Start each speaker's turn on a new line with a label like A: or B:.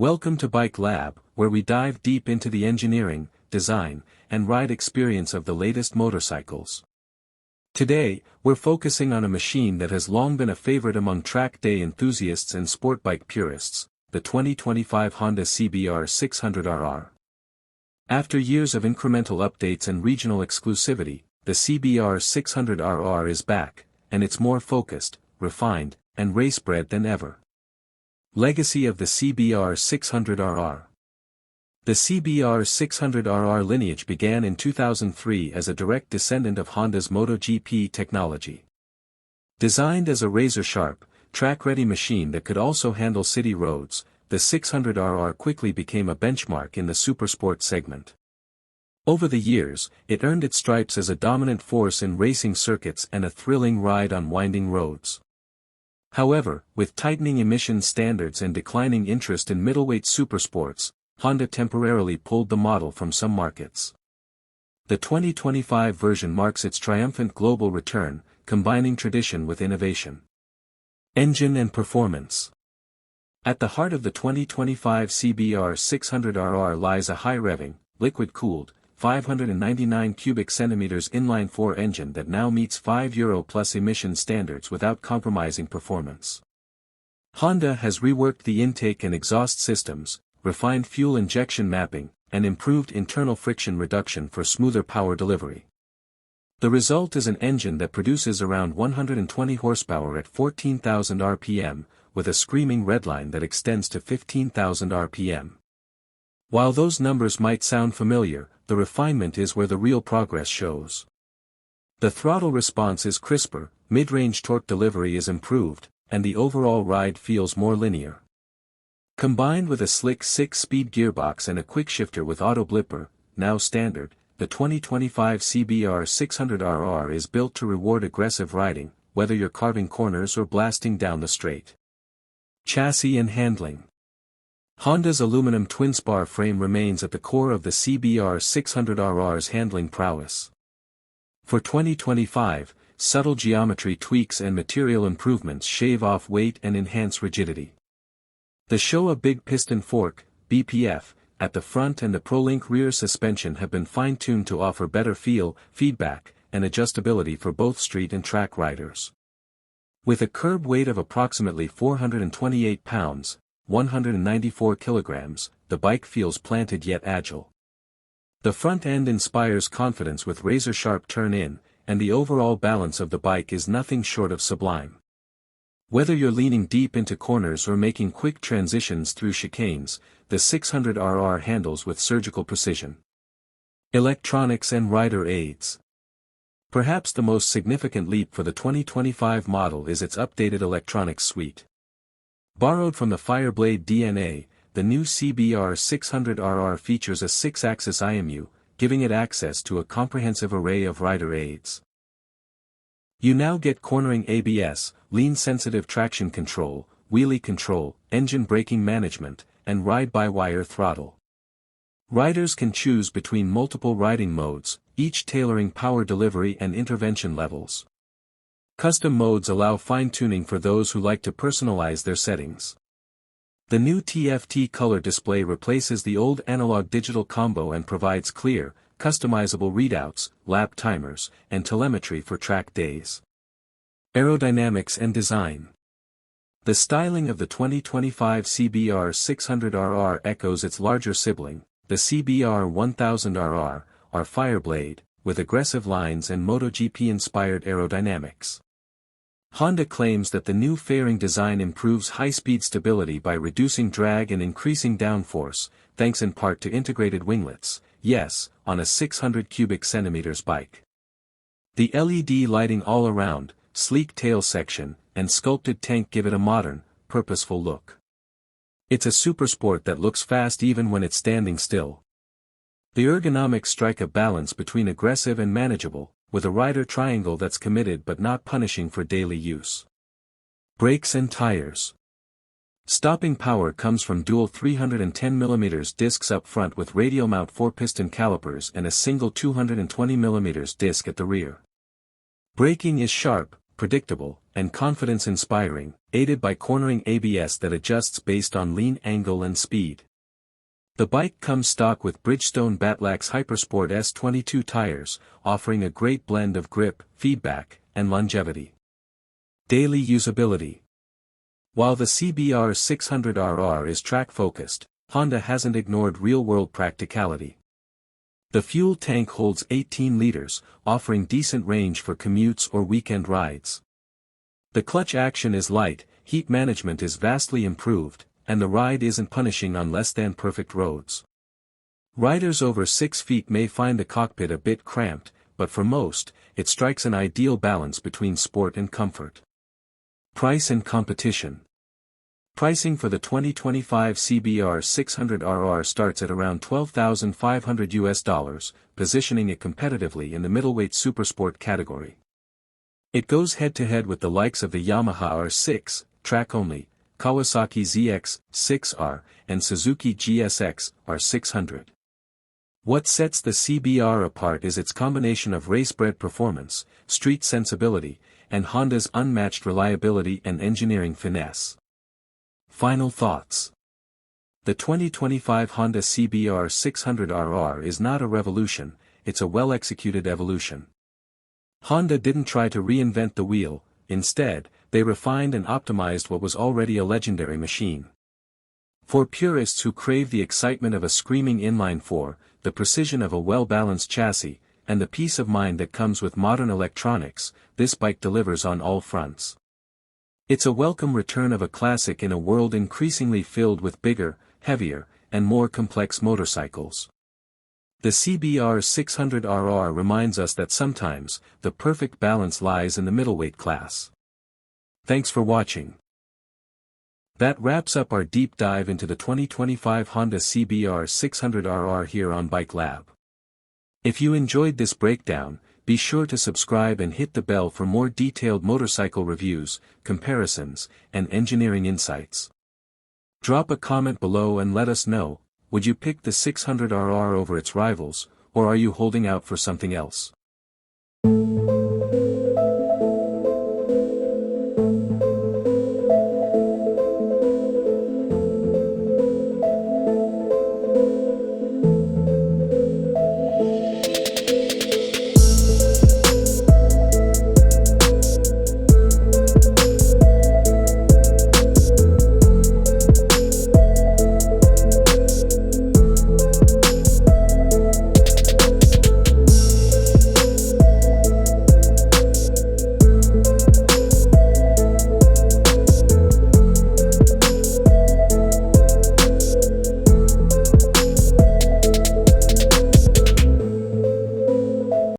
A: Welcome to Bike Lab, where we dive deep into the engineering, design, and ride experience of the latest motorcycles. Today, we're focusing on a machine that has long been a favorite among track day enthusiasts and sport bike purists, the 2025 Honda CBR 600RR. After years of incremental updates and regional exclusivity, the CBR 600RR is back, and it's more focused, refined, and race-bred than ever. Legacy of the CBR 600RR. The CBR 600RR lineage began in 2003 as a direct descendant of Honda's MotoGP technology. Designed as a razor-sharp, track-ready machine that could also handle city roads, the 600RR quickly became a benchmark in the Supersport segment. Over the years, it earned its stripes as a dominant force in racing circuits and a thrilling ride on winding roads. However, with tightening emission standards and declining interest in middleweight supersports, Honda temporarily pulled the model from some markets. The 2025 version marks its triumphant global return, combining tradition with innovation. Engine and performance. At the heart of the 2025 CBR 600RR lies a high-revving, liquid-cooled, 599 cubic centimeters inline-4 engine that now meets €5+ emission standards without compromising performance. Honda has reworked the intake and exhaust systems, refined fuel injection mapping, and improved internal friction reduction for smoother power delivery. The result is an engine that produces around 120 horsepower at 14,000 RPM, with a screaming redline that extends to 15,000 RPM. While those numbers might sound familiar, the refinement is where the real progress shows. The throttle response is crisper, mid-range torque delivery is improved, and the overall ride feels more linear. Combined with a slick 6-speed gearbox and a quickshifter with auto blipper, now standard, the 2025 CBR 600RR is built to reward aggressive riding, whether you're carving corners or blasting down the straight. Chassis and handling. Honda's aluminum twin-spar frame remains at the core of the CBR 600RR's handling prowess. For 2025, subtle geometry tweaks and material improvements shave off weight and enhance rigidity. The Showa Big Piston Fork, BPF, at the front and the ProLink rear suspension have been fine-tuned to offer better feel, feedback, and adjustability for both street and track riders. With a curb weight of approximately 428 pounds, 194 kilograms, the bike feels planted yet agile. The front end inspires confidence with razor-sharp turn-in, and the overall balance of the bike is nothing short of sublime. Whether you're leaning deep into corners or making quick transitions through chicanes, the 600RR handles with surgical precision. Electronics and rider aids. Perhaps the most significant leap for the 2025 model is its updated electronics suite. Borrowed from the Fireblade DNA, the new CBR 600RR features a 6-axis IMU, giving it access to a comprehensive array of rider aids. You now get cornering ABS, lean-sensitive traction control, wheelie control, engine braking management, and ride-by-wire throttle. Riders can choose between multiple riding modes, each tailoring power delivery and intervention levels. Custom modes allow fine-tuning for those who like to personalize their settings. The new TFT color display replaces the old analog-digital combo and provides clear, customizable readouts, lap timers, and telemetry for track days. Aerodynamics and design. The styling of the 2025 CBR 600RR echoes its larger sibling, the CBR 1000RR, or Fireblade, with aggressive lines and MotoGP-inspired aerodynamics. Honda claims that the new fairing design improves high-speed stability by reducing drag and increasing downforce, thanks in part to integrated winglets, yes, on a 600 cubic centimeters bike. The LED lighting all around, sleek tail section, and sculpted tank give it a modern, purposeful look. It's a supersport that looks fast even when it's standing still. The ergonomics strike a balance between aggressive and manageable, with a rider triangle that's committed but not punishing for daily use. Brakes and tires. Stopping power comes from dual 310mm discs up front with radial mount 4-piston calipers and a single 220mm disc at the rear. Braking is sharp, predictable, and confidence-inspiring, aided by cornering ABS that adjusts based on lean angle and speed. The bike comes stock with Bridgestone Batlax Hypersport S22 tires, offering a great blend of grip, feedback, and longevity. Daily usability. While the CBR 600RR is track-focused, Honda hasn't ignored real-world practicality. The fuel tank holds 18 liters, offering decent range for commutes or weekend rides. The clutch action is light, heat management is vastly improved, and the ride isn't punishing on less-than-perfect roads. Riders over 6 feet may find the cockpit a bit cramped, but for most, it strikes an ideal balance between sport and comfort. Price and competition. Pricing for the 2025 CBR 600RR starts at around $12,500, positioning it competitively in the middleweight Supersport category. It goes head-to-head with the likes of the Yamaha R6, track-only, Kawasaki ZX-6R, and Suzuki GSX R600. What sets the CBR apart is its combination of race-bred performance, street sensibility, and Honda's unmatched reliability and engineering finesse. Final thoughts. The 2025 Honda CBR 600RR is not a revolution, it's a well-executed evolution. Honda didn't try to reinvent the wheel, instead, they refined and optimized what was already a legendary machine. For purists who crave the excitement of a screaming inline-4, the precision of a well-balanced chassis, and the peace of mind that comes with modern electronics, this bike delivers on all fronts. It's a welcome return of a classic in a world increasingly filled with bigger, heavier, and more complex motorcycles. The CBR 600RR reminds us that sometimes, the perfect balance lies in the middleweight class. Thanks for watching. That wraps up our deep dive into the 2025 Honda CBR 600RR here on Bike Lab. If you enjoyed this breakdown, be sure to subscribe and hit the bell for more detailed motorcycle reviews, comparisons, and engineering insights. Drop a comment below and let us know, would you pick the 600RR over its rivals, or are you holding out for something else?